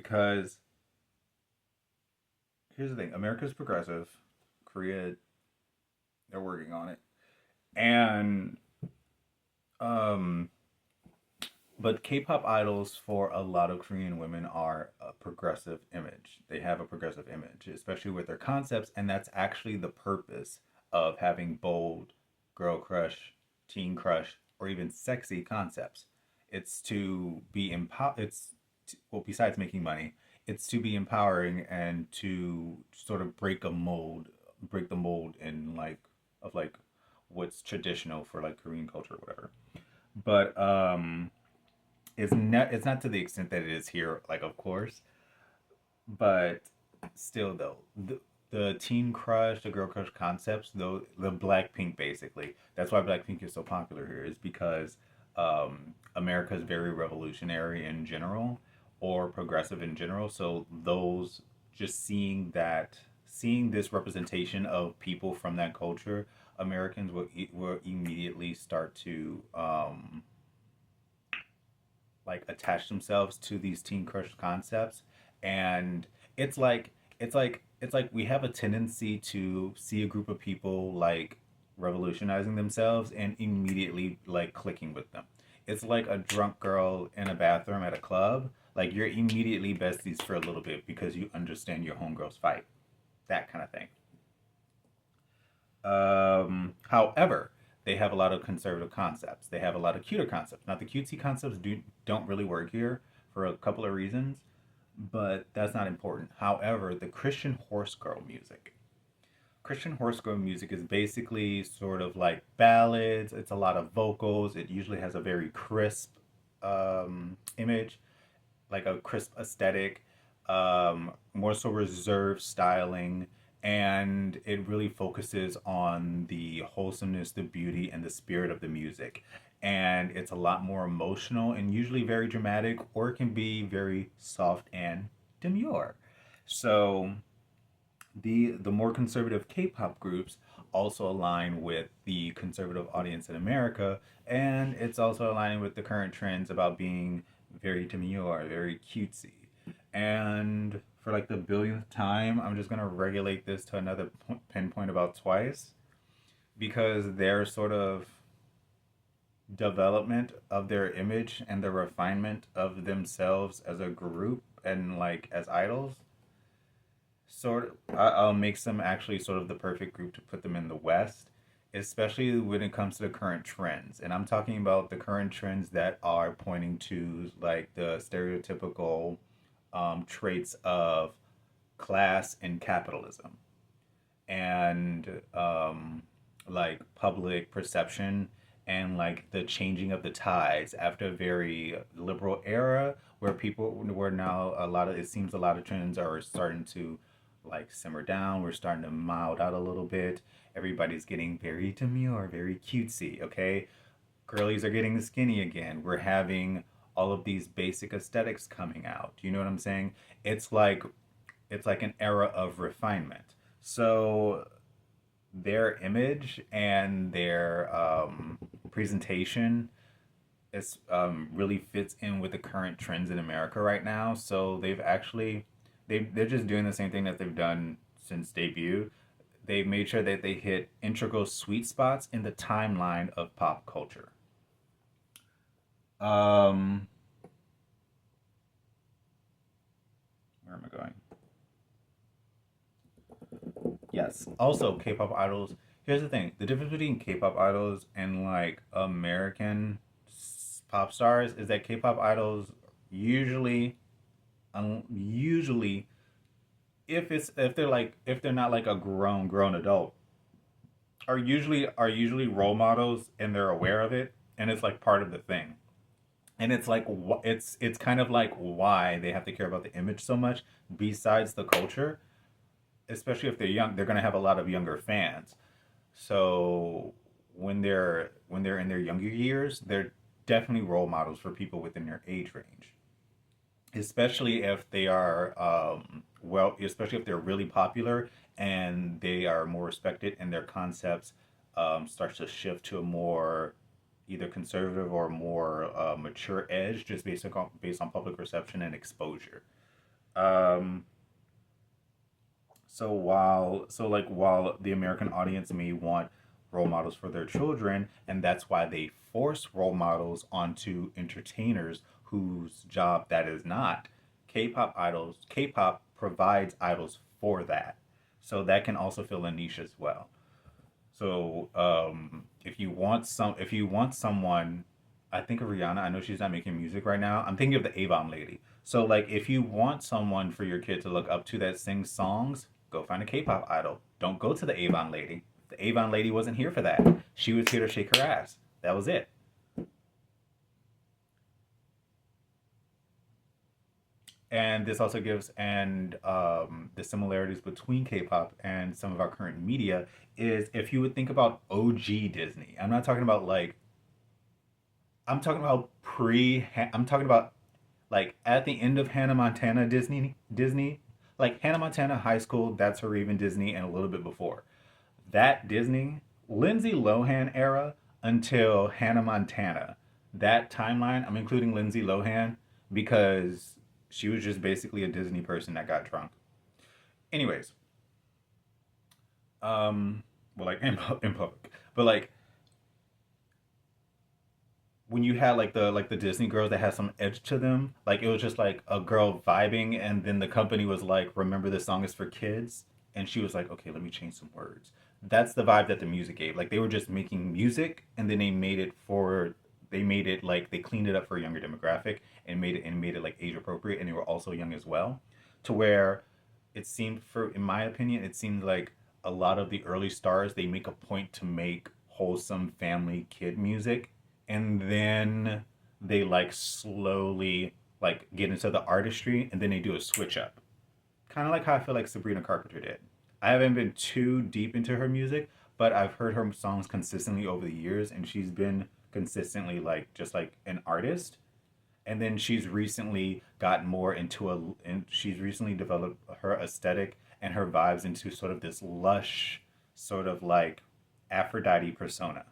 because here's the thing: America's progressive, Korea, they're working on it, and um, but K-pop idols for a lot of Korean women are a progressive image. They have a progressive image, especially with their concepts, and that's actually the purpose of having bold girl crush, teen crush, or even sexy concepts. It's to be well, besides making money, it's to be empowering and to sort of break the mold in like what's traditional for like Korean culture or whatever. But it's not to the extent that it is here, like of course, but still though the teen crush, the girl crush concepts, though the Blackpink basically. That's why Blackpink is so popular here is because America is very revolutionary in general or progressive in general. So those just seeing this representation of people from that culture, Americans will immediately start to like attach themselves to these teen crush concepts, and it's like it's like we have a tendency to see a group of people like revolutionizing themselves and immediately like clicking with them. It's like a drunk girl in a bathroom at a club. Like you're immediately besties for a little bit because you understand your homegirl's fight. That kind of thing. However, they have a lot of conservative concepts. They have a lot of cuter concepts. Now, the cutesy concepts don't really work here for a couple of reasons, but that's not important. However, the Christian horse girl music is basically sort of like ballads. It's a lot of vocals. It usually has a very crisp image, like a crisp aesthetic, more so reserved styling, and it really focuses on the wholesomeness, the beauty, and the spirit of the music. And it's a lot more emotional and usually very dramatic, or it can be very soft and demure. So the more conservative K-pop groups also align with the conservative audience in America, and it's also aligning with the current trends about being very demure, very cutesy. And for like the billionth time, I'm just gonna regulate this to another pinpoint about twice because their sort of development of their image and the refinement of themselves as a group and like as idols makes them actually sort of the perfect group to put them in the West, especially when it comes to the current trends. And I'm talking about the current trends that are pointing to like the stereotypical traits of class and capitalism and like public perception and like the changing of the tides after a very liberal era where people were now a lot of it seems a lot of trends are starting to like simmer down. We're starting to mild out a little bit. Everybody's getting very demure, very cutesy. Okay, girlies are getting skinny again. We're having all of these basic aesthetics coming out. You know what I'm saying? It's like it's like an era of refinement. So their image and their presentation is really fits in with the current trends in America right now. So they're just doing the same thing that they've done since debut. They've made sure that they hit integral sweet spots in the timeline of pop culture. Um, where am I going? Yes. Also, K-pop idols. Here's the thing: the difference between K-pop idols and like American pop stars is that K-pop idols usually, usually, if they're not like a grown adult, are usually role models and they're aware of it and it's like part of the thing. And it's like it's kind of like why they have to care about the image so much besides the culture, especially if they're young, they're going to have a lot of younger fans. So when they're in their younger years, they're definitely role models for people within their age range, especially if they are especially if they're really popular and they are more respected and their concepts starts to shift to a more either conservative or more mature edge just based on public reception and exposure. Um, while the American audience may want role models for their children, and that's why they force role models onto entertainers whose job that is not. K-pop provides idols for that. So that can also fill a niche as well. So if you want someone, I think of Rihanna. I know she's not making music right now. I'm thinking of the Avon lady. So like, if you want someone for your kid to look up to that sings songs, go find a K-pop idol. Don't go to the Avon lady. The Avon lady wasn't here for that. She was here to shake her ass. That was it. And this also gives and the similarities between K-pop and some of our current media is if you would think about OG Disney. I'm not talking about like I'm talking about pre. I'm talking about like at the end of Hannah Montana Disney, like Hannah Montana High School. That's her even Disney, and a little bit before that Disney, Lindsay Lohan era until Hannah Montana. That timeline, I'm including Lindsay Lohan because she was just basically a Disney person that got drunk. Anyways, well, like in public, but like when you had like the Disney girls that had some edge to them, like it was just like a girl vibing, and then the company was like, "Remember, this song is for kids," and she was like, "Okay, let me change some words." That's the vibe that the music gave. Like they were just making music, and then they made it like they cleaned it up for a younger demographic and made it like age appropriate, and they were also young as well, to where it seemed for in my opinion it seemed like a lot of the early stars they make a point to make wholesome family kid music, and then they like slowly like get into the artistry, and then they do a switch up, kind of like how I feel like Sabrina Carpenter did. I haven't been too deep into her music, but I've heard her songs consistently over the years, and she's been consistently like just like an artist. And then she's recently gotten more into and she's recently developed her aesthetic and her vibes into sort of this lush, sort of like Aphrodite persona.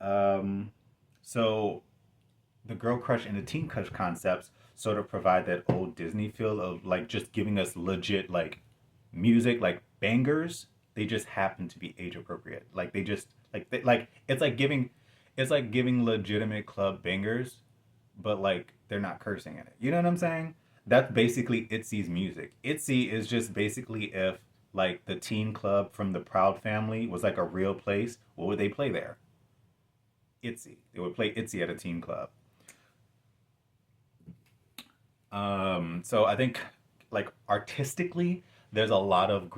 Um, so the girl crush and the teen crush concepts sort of provide that old Disney feel of like just giving us legit like music, like bangers. They just happen to be age appropriate. Like they just like it's like giving legitimate club bangers, but like they're not cursing in it. You know what I'm saying? That's basically Itzy's music. Itzy is just basically if like the teen club from the Proud Family was like a real place, what would they play there? Itzy. They would play Itzy at a teen club. So I think like artistically, there's a lot of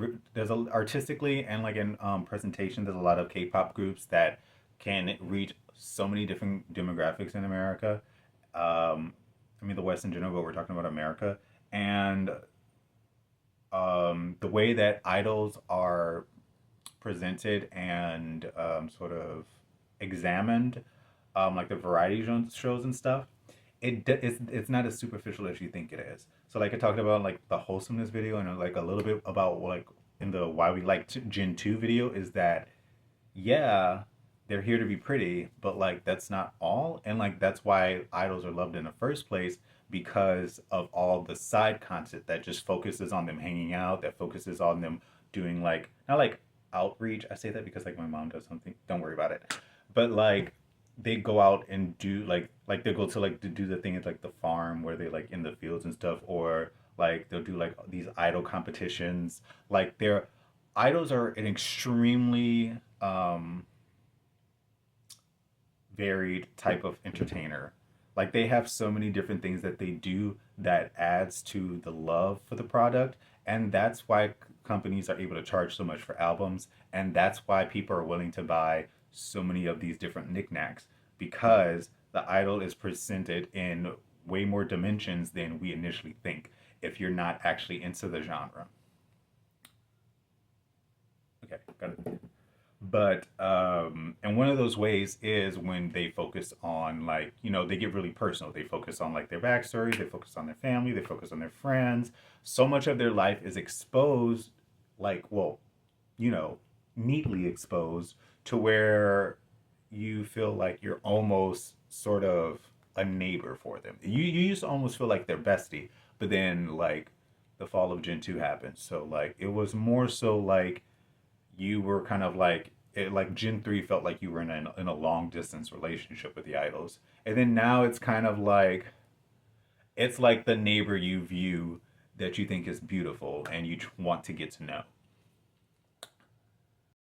artistically and like in presentation, there's a lot of K-pop groups that can reach so many different demographics in America. I mean the West in general, but we're talking about America, and the way that idols are presented and sort of examined, like the variety shows and stuff, it's not as superficial as you think it is. So like I talked about like the wholesomeness video and like a little bit about like in the why we like Gen 2 video is that yeah, they're here to be pretty, but like that's not all. And like that's why idols are loved in the first place because of all the side content that just focuses on them hanging out, that focuses on them doing like not like outreach. I say that because like my mom does something. Don't worry about it. But like they go out and do like they go to like to do the thing at like the farm where they like in the fields and stuff, or like they'll do like these idol competitions. Like their idols are an extremely varied type of entertainer. Like they have so many different things that they do that adds to the love for the product, and that's why companies are able to charge so much for albums, and that's why people are willing to buy so many of these different knickknacks because the idol is presented in way more dimensions than we initially think if you're not actually into the genre. Okay, got it. But and one of those ways is when they focus on like they get really personal. They focus on like their backstory, they focus on their family, they focus on their friends. So much of their life is exposed, like well, you know neatly exposed to where you feel like you're almost sort of a neighbor for them. You used to almost feel like they're bestie, but then like the fall of Gen 2 happened. So like it was more so like you were kind of like it, like Gen 3 felt like you were in a long distance relationship with the idols. And then now it's kind of like it's like the neighbor you view that you think is beautiful and you want to get to know.